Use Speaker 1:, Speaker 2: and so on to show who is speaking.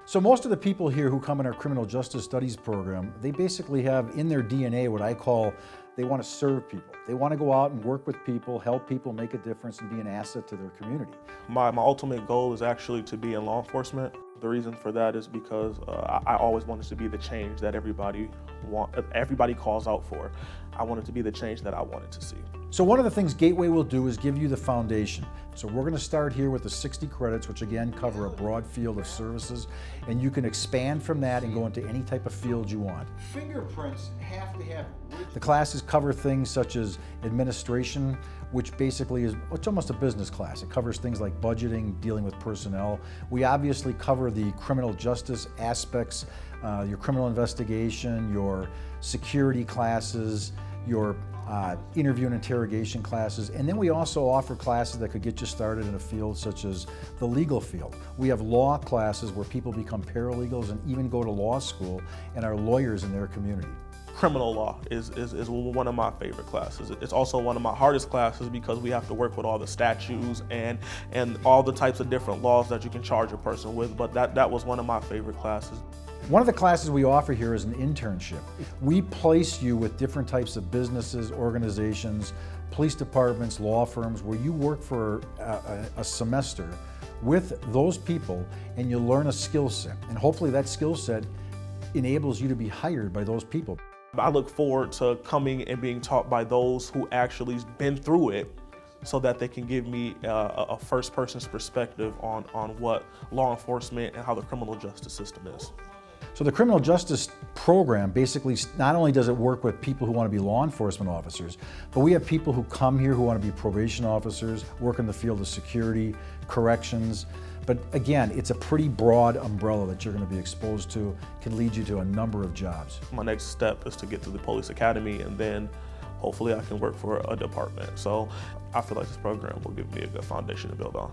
Speaker 1: So most of the people here who come in our criminal justice studies program, they basically have in their DNA what I call they want to serve people. They want to go out and work with people, help people, make a difference, and be an asset to their community.
Speaker 2: My ultimate goal is actually to be in law enforcement. The reason for that is because I always wanted to be the change that everybody calls out for. I wanted to be the change that I wanted to see.
Speaker 1: So one of the things Gateway will do is give you the foundation. So we're going to start here with the 60 credits, which again cover a broad field of services, and you can expand from that and go into any type of field you want.
Speaker 3: Fingerprints have to have.
Speaker 1: The classes cover things such as administration, which basically it's almost a business class. It covers things like budgeting, dealing with personnel. We obviously cover the criminal justice aspects, your criminal investigation, your security classes, your interview and interrogation classes, and then we also offer classes that could get you started in a field such as the legal field. We have law classes where people become paralegals and even go to law school and are lawyers in their community.
Speaker 2: Criminal law is one of my favorite classes. It's also one of my hardest classes because we have to work with all the statutes and all the types of different laws that you can charge a person with, but that was one of my favorite classes.
Speaker 1: One of the classes we offer here is an internship. We place you with different types of businesses, organizations, police departments, law firms, where you work for a semester with those people and you learn a skill set. And hopefully that skill set enables you to be hired by those people.
Speaker 2: I look forward to coming and being taught by those who actually been through it so that they can give me a first person's perspective on what law enforcement and how the criminal justice system is.
Speaker 1: So the criminal justice program basically not only does it work with people who want to be law enforcement officers, but we have people who come here who want to be probation officers, work in the field of security, corrections. But again, it's a pretty broad umbrella that you're going to be exposed to, can lead you to a number of jobs.
Speaker 2: My next step is to get to the police academy, and then hopefully I can work for a department. So I feel like this program will give me a good foundation to build on.